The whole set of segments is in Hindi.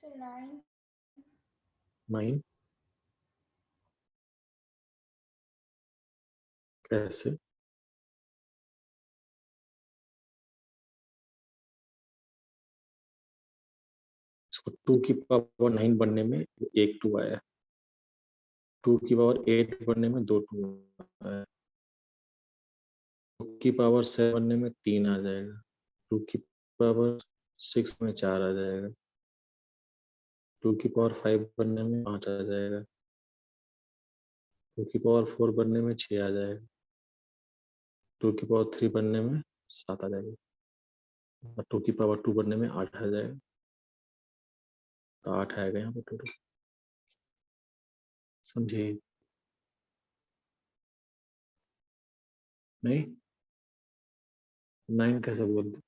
So 9. 9 कैसे? इसको 2 की पावर 9 बनने में एक 2 आया, 2 की पावर 8 बनने में 2 2 आया, 2 की पावर 7 बनने में 3 आ जाएगा, 2 की पावर 6 में 4 आ जाएगा, 2 की पावर 5 बनने में 5 आ जाएगा, 2 की पावर 4 बनने में 6 आ जाएगा, 2 की पावर 3 बनने में 7 आ जाएगा, और 2 की पावर 2 बनने में 8 आ जाएगा। तो 8 आएगा यहाँ पर टोटल, समझे? नहीं, 9 कैसे बोल दो?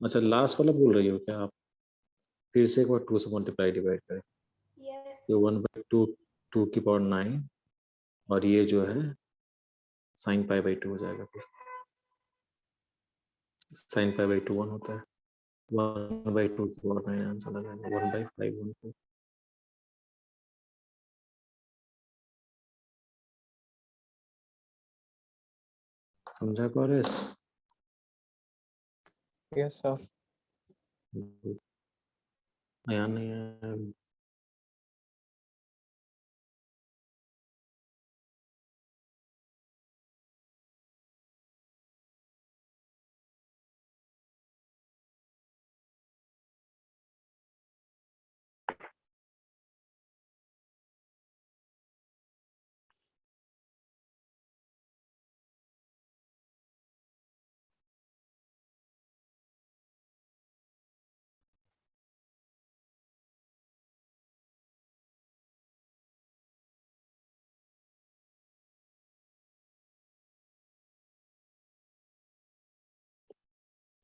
अच्छा, लास्ट वाला बोल रही हो क्या आप? फिर से एक बार 2 से मल्टीप्लाई डिवाइड करें, Yes. ये 1/2 2 की पावर 9, और ये जो है sin π/2 हो जाएगा। फिर sin π/2 1 होता है, 1/2 की पावर 9 आंसर आ जाएगा, 1/514। समझा कॉरेस? Yes sir. आया नहीं है?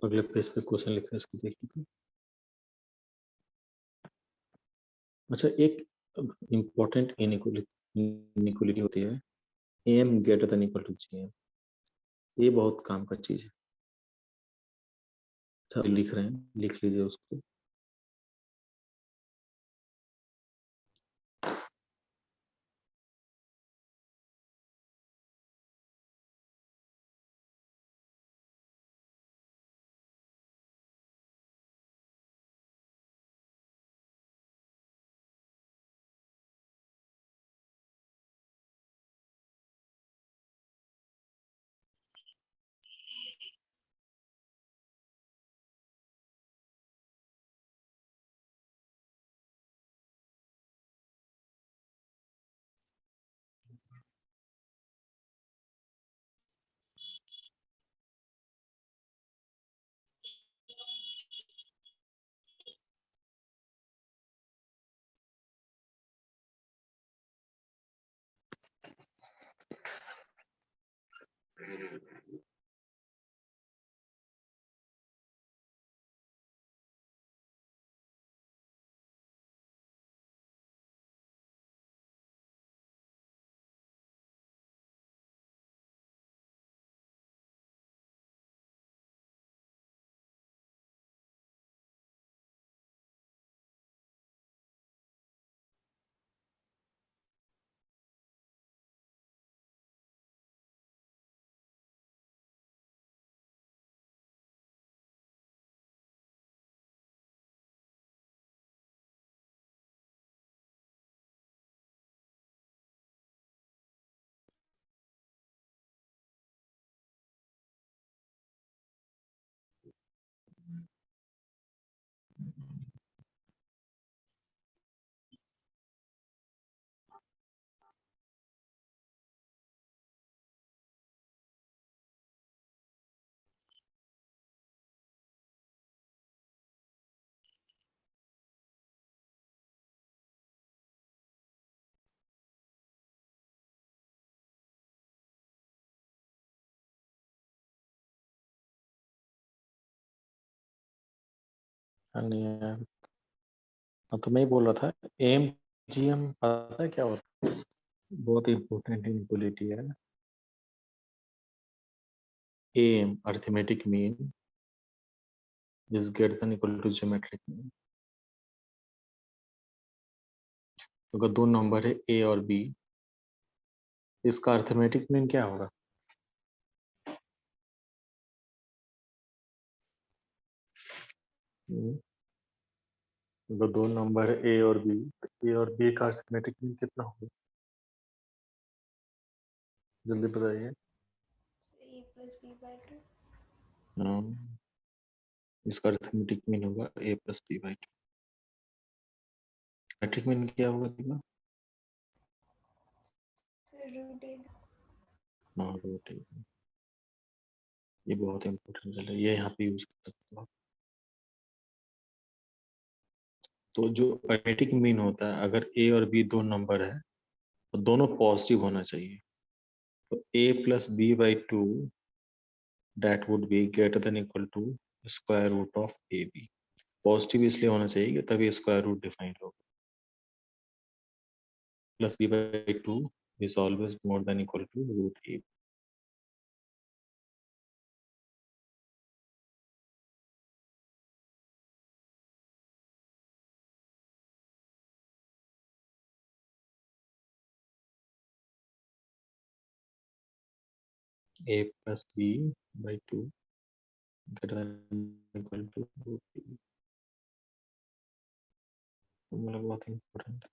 अगले पेज पे क्वेश्चन लिखा है, इसको देख लीजिए। अच्छा, एक इम्पोर्टेंट इनइक्वालिटी होती है, M greater than equal to G M, ये बहुत काम का चीज है। सब लिख रहे हैं, लिख लीजिए उसको। नहीं है। हाँ, तो मैं ही बोल रहा था, एम जी एम पता है क्या होता है? बहुत इंपॉर्टेंट इनइक्वालिटी है। M arithmetic mean is greater than equal to geometric mean. तो अगर दो नंबर है ए और बी, इसका अर्थमेटिक मीन क्या होगा? अगर दो नंबर है ए और बी, तो ए और बी का अर्थमेटिक मीन कितना होगा? जल्दी बताइए। a plus b by 2। इसका अर्थमेटिक मीन होगा A plus B by 2। Metric mean क्या होगा दीपा? रूटेड। हाँ, रूटेड। ये बहुत इंपॉर्टेंट है, ये यहाँ पे यूज कर सकते हो। तो जो अर्थमेटिक मीन होता है, अगर ए और बी दो नंबर है तो दोनों पॉजिटिव होना चाहिए। तो A plus B by 2 that would be greater than equal to square root of ab। Positive इसलिए होना चाहिए कि तभी स्क्वायर रूट डिफाइंड होगा। Plus B by 2 is always more than equal to root a। a plus b by 2 greater than equal to root a। मतलब बहुत इंपॉर्टेंट है।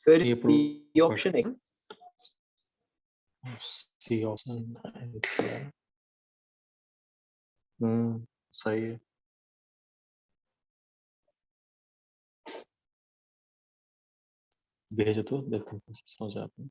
सर ये सी ऑप्शन है। सी ऑप्शन सही है। भेजो तो देखो समझ आते हैं।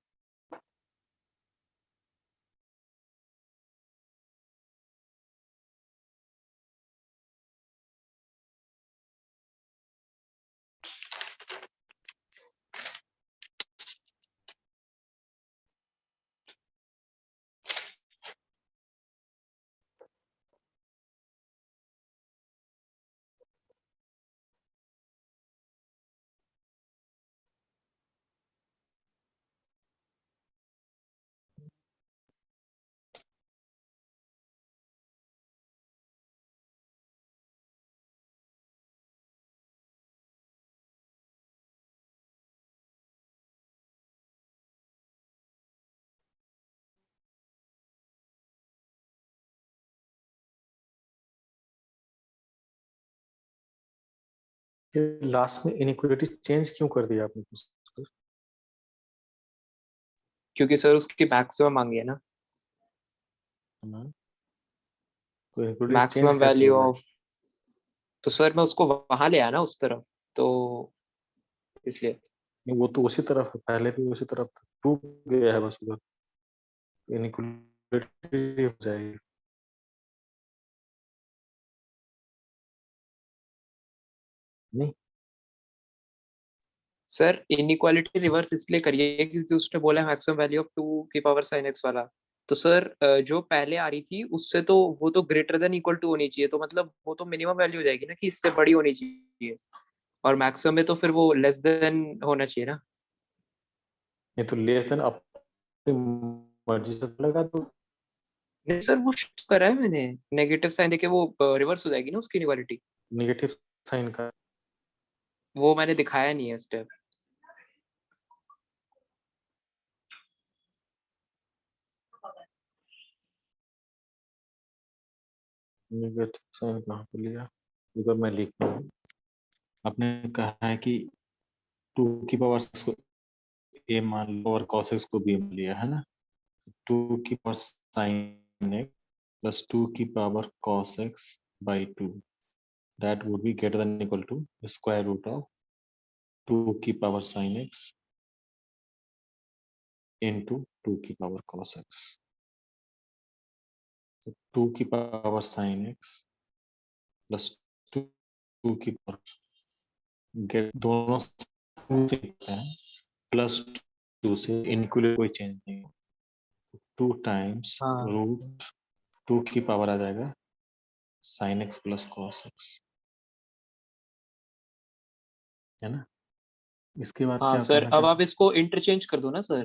लास्ट में इनइक्वालिटी चेंज क्यों कर दिया आपने? क्योंकि सर उसकी मैक्सिमम मांगी है ना, तो इनइक्वालिटी चेंज मैक्सिमम कैसे वैल्यू हो गया? ऑफ। तो सर मैं उसको वहां ले आया ना उस तरफ, तो इसलिए। नहीं, वो तो उसी तरफ है, पहले भी उसी तरफ था, टू गया है बस उधर, इनइक्वालिटी हो जाएगी। नहीं, सर इनइक्वालिटी रिवर्स इसलिए करिए क्योंकि उसने बोला मैक्सिमम वैल्यू ऑफ 2 की पावर साइन एक्स वाला। तो सर जो पहले आ रही थी उससे तो वो तो ग्रेटर देन इक्वल टू होनी चाहिए, तो मतलब वो तो मिनिमम वैल्यू हो जाएगी ना कि इससे बड़ी होनी चाहिए, और मैक्सिमम में तो फिर वो लेस देन होना चाहिए ना। ये तो लेस देन अपनी मर्जी से लगा तो। नहीं सर वो shift करा है मैंने, नेगेटिव साइन देके वो रिवर्स हो जाएगी ना उसकी इनइक्वालिटी। नेगेटिव साइन का वो मैंने दिखाया नहीं है स्टेप। नेगेटिव साइन कहाँ पे लिया, इधर मैं लिख रहा हूँ। आपने कहा है कि 2 की पावर 6 को a मान लो और cos x को b मान लिया है ना। 2 की पावर sin x प्लस 2 की power cos x by 2, that would be greater than equal to square root of 2 की पावर sin x into 2 की पावर cos x। 2 की पावर sin x प्लस 2 की पावर गेट दोनों प्लस 2 से इनक्लूड कोई चेंज नहीं। 2 टाइम्स हाँ रूट 2 की पावर आ जाएगा sin x plus cos x, है ना। इसके बाद हाँ क्या सर, करना अब चाहिए? आप इसको इंटरचेंज कर दो ना सर,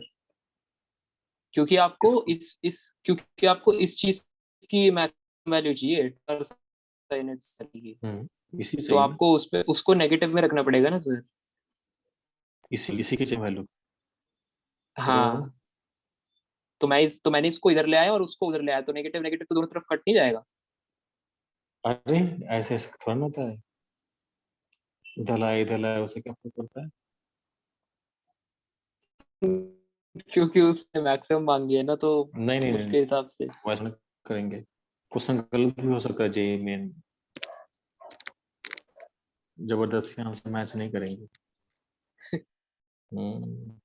क्योंकि आपको इसको क्योंकि आपको इस चीज की मैक्सिमम वैल्यू चाहिए sin x की, इसी तो से ही ना, आपको उस पे उसको नेगेटिव में रखना पड़ेगा ना सर। इसी की चाहिए वैल्यू। तो हाँ, तो मैंने इसको इधर ले आया और उसको उधर ले आया, तो नेगेटिव नेगेटिव तो दोनों तरफ कट नहीं जाएगा। अरे ऐसे ऐसे थोड़ा ना होता है, इधर लाए उसे क्या फर्क पड़ता है। क्योंकि उसने मैक्सिमम मांगी है ना, तो नहीं नहीं नहीं, उसके हिसाब से। वैसा नहीं करेंगे। क्वेश्चन गलत भी हो सकता है, जे में जबरदस्ती आंसर मैच नहीं करेंगे। हम्म,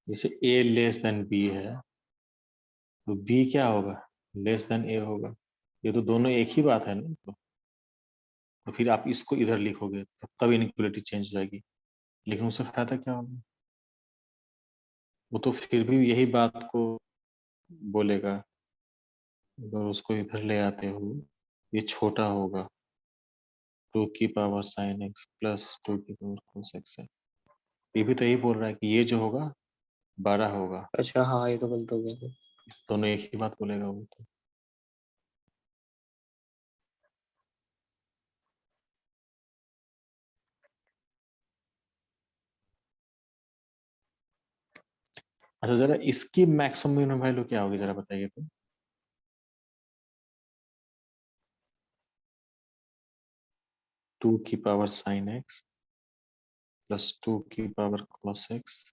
जैसे a लेस देन b है, तो b क्या होगा, लेस देन a होगा। ये तो दोनों एक ही बात है ना। तो फिर आप इसको इधर लिखोगे तो तब इनइक्वालिटी चेंज हो जाएगी, लेकिन उससे फायदा क्या होगा। वो तो फिर भी यही बात को बोलेगा। अगर उसको इधर ले आते हो, ये छोटा होगा 2 की पावर साइन एक्स प्लस 2 की पावर कोस एक्स है। ये भी तो यही बोल रहा है कि ये जो होगा बड़ा होगा। अच्छा हाँ, ये तो गलत हो गया सर। दोनों एक ही बात बोलेगा वो तो। अच्छा जरा इसकी मैक्सिमम वैल्यू क्या होगी जरा बताइए तो। 2 की पावर साइन एक्स प्लस 2 की पावर कॉस एक्स।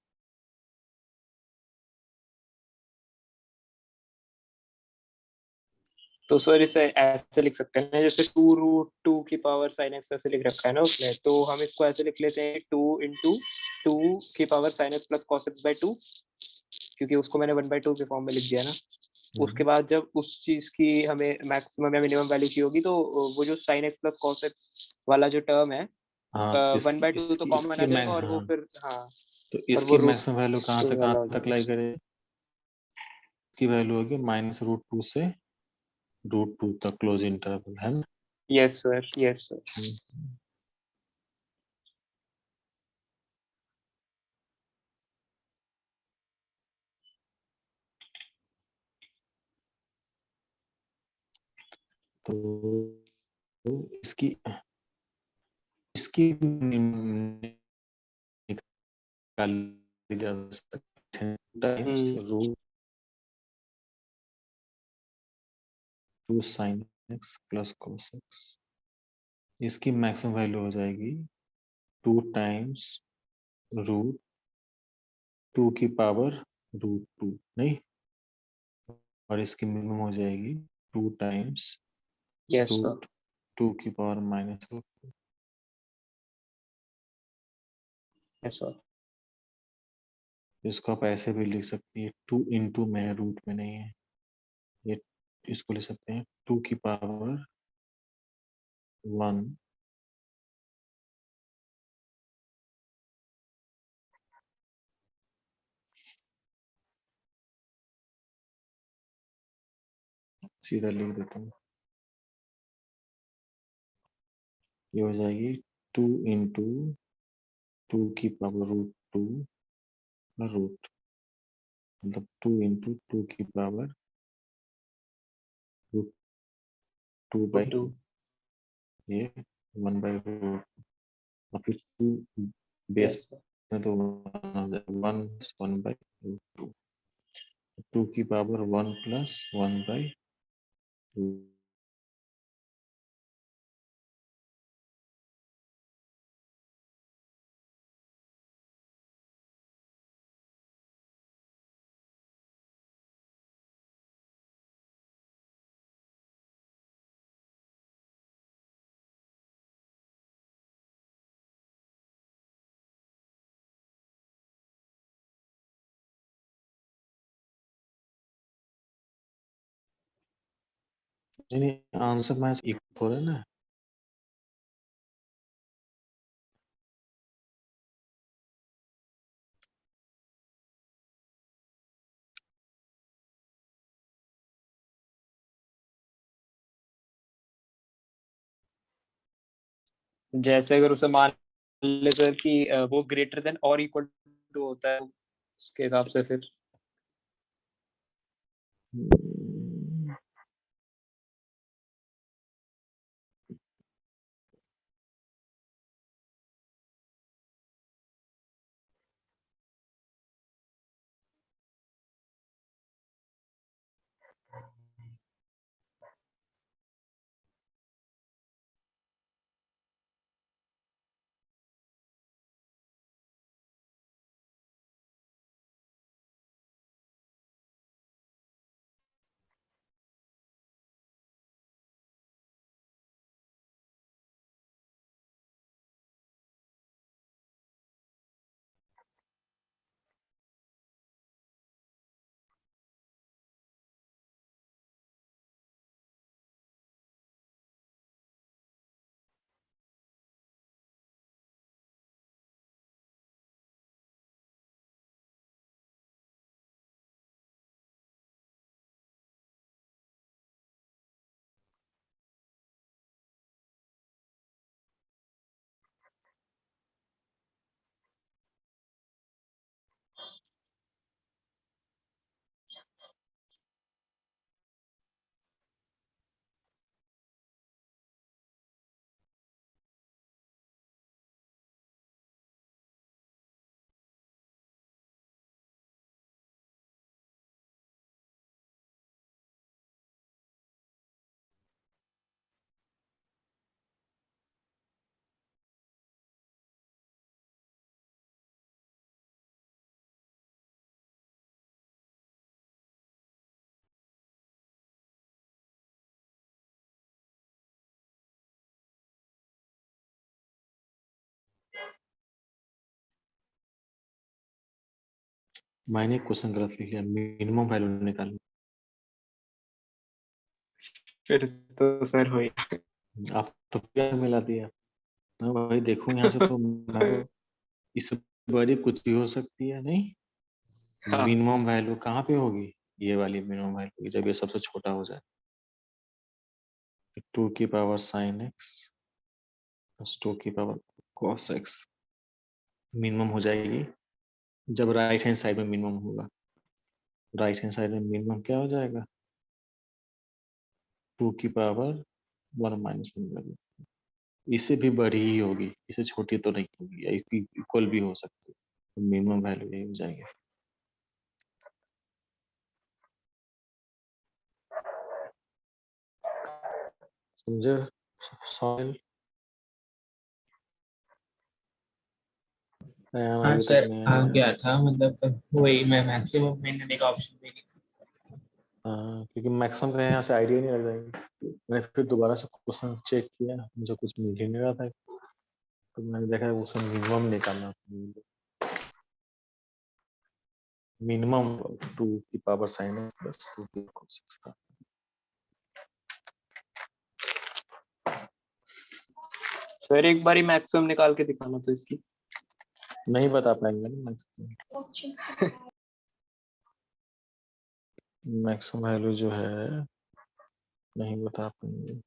तो सर इसे ऐसे लिख सकते हैं ना, जैसे 2√2 की पावर साइन एक्स ऐसे लिख रखा है ना उसमें, तो हम इसको ऐसे लिख लेते हैं 2 की power sine x plus cos x by 2, क्योंकि उसको मैंने 1/2 के फॉर्म में लिख दिया ना। उसके बाद जब उस चीज की हमें मैक्सिमम या मिनिमम वैल्यू चाहिए होगी, तो वो जो sign x plus cos x वाला जो टर्म है, हाँ तो 1/2 तो कॉमन आ जाएगा, और वो हाँ, फिर हाँ, तो और वो इसकी रूट मैक्सिमम वैल्यू कहाँ 2 से वाला कहाँ हो तक जाएगा। लाई करे। इसकी वैल्यू होगी -√2 से √2 तक क्लोज इंटरवल, है ना। Yes sir, yes sir. Hmm, तो इसकी इसकी निकाली जा सकती है times hmm. √2 sine x plus cos x. इसकी मैक्सिमम वैल्यू हो जाएगी 2 टाइम्स √2 की पावर √2 नहीं, और इसकी मिनिमम हो जाएगी 2 टाइम्स यस सर। √2 की पावर -2। Yes sir. इसको आप ऐसे भी लिख सकते हैं, 2 इंटू में है, रूट में नहीं है। ये इसको लिख सकते हैं 2 की पावर 1 सीधा लिख देता हूँ। ये हो जाएगी 2 इंटू 2 की पावर √2 रूट। मतलब 2 इंटू 2 की पावर 2 बाई 2 ये 1 बाई रूट और फिर 2 बेस यस में तो 1 बाई रूट 2 2 की पावर 1 प्लस 1 बाई नहीं आंसर मैं इक्वल हो रहा है ना। जैसे अगर उसे मान ले सर कि वो ग्रेटर देन और इक्वल टू होता है उसके हिसाब से फिर मैंने क्वेश्चन गलत लिख लिया, मिनिमम वैल्यू निकालनी। फिर तो सर हो ही आप तो क्या मिला दिया। मैं वही देखूं यहाँ से तो मैं तो इससे बड़ी कुछ भी हो सकती है नहीं। हाँ मिनिमम वैल्यू कहाँ पे होगी, ये वाली मिनिमम वैल्यू जब ये सबसे छोटा हो जाए। 2 की पावर साइन एक्स प्लस 2 की पावर कॉस एक्स मिनिमम हो जाएगी जब राइट हैंड साइड में मिनिमम होगा। राइट हैंड साइड में मिनिमम क्या हो जाएगा, 2 की पावर 1 माइनस 1। इससे भी बड़ी ही होगी, इससे छोटी तो नहीं होगी, इक्वल भी हो सकती है। मिनिमम वैल्यू यही हो जाएगी। समझे साहिल? अयान हाँ अभी तक सर नहीं आ आया। गया था मतलब वही मैं मैक्सिमम मैंने का ऑप्शन भी नहीं। हाँ, क्योंकि मैक्सिमम का यहाँ से आइडिया नहीं लग जाएंगे। मैंने फिर दोबारा से क्वेश्चन चेक किया, मुझे कुछ मिल ही नहीं रहा था, तो मैंने देखा उसमें मिनिमम निकालना। मिनिमम 2 की पावर साइन है प्लस 2 की cos x था। सर एक बारी मैक्सिमम निकाल के दिखाना तो इसकी नहीं बता पाएंगे ना मैक्सिमम। मैक्सिमम वैल्यू जो है नहीं बता पाएंगे।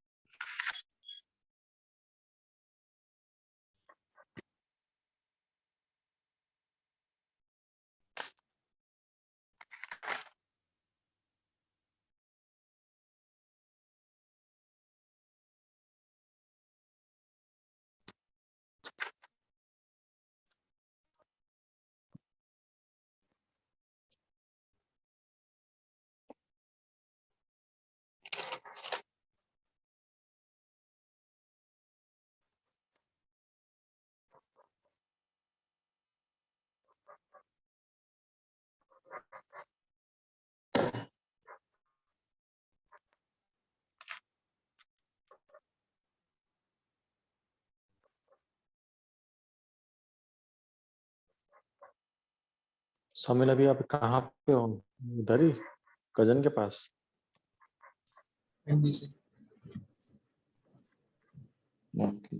सौमिल अभी आप कहाँ पे हो? उधर ही कजन के पास? हाँ जी सर। ओके।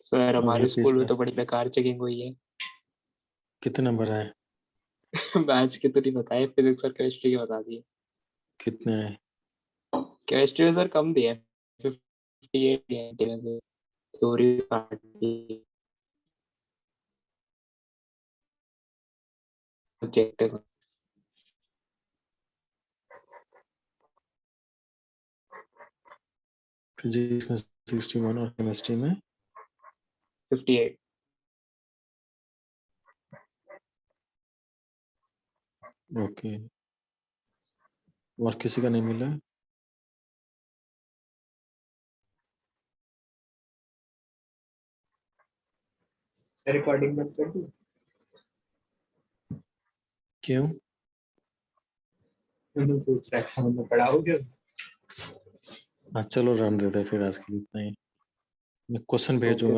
सर अभी हमारे पेज स्कूल में पास तो बड़ी बेकार चेकिंग हुई है। कितने नंबर आए? मैथ्स के तो नहीं बताए, फिजिक्स और केमिस्ट्री के बता दिए। कितने आए? केमिस्ट्री में सर कम दिए, 58 दिए हैं, थ्योरी पार्टी ऑब्जेक्टिव फिजिक्स में 61 और केमिस्ट्री में 58। ओके। और किसी का नहीं मिला? रिकॉर्डिंग बंद कर दूं? क्यों? मैंने पूछ रहा था, मैं पढ़ाओगे? हाँ चलो रन दे दे फिर आज के लिए इतना ही। मैं क्वेश्चन ओके भेजूंगा।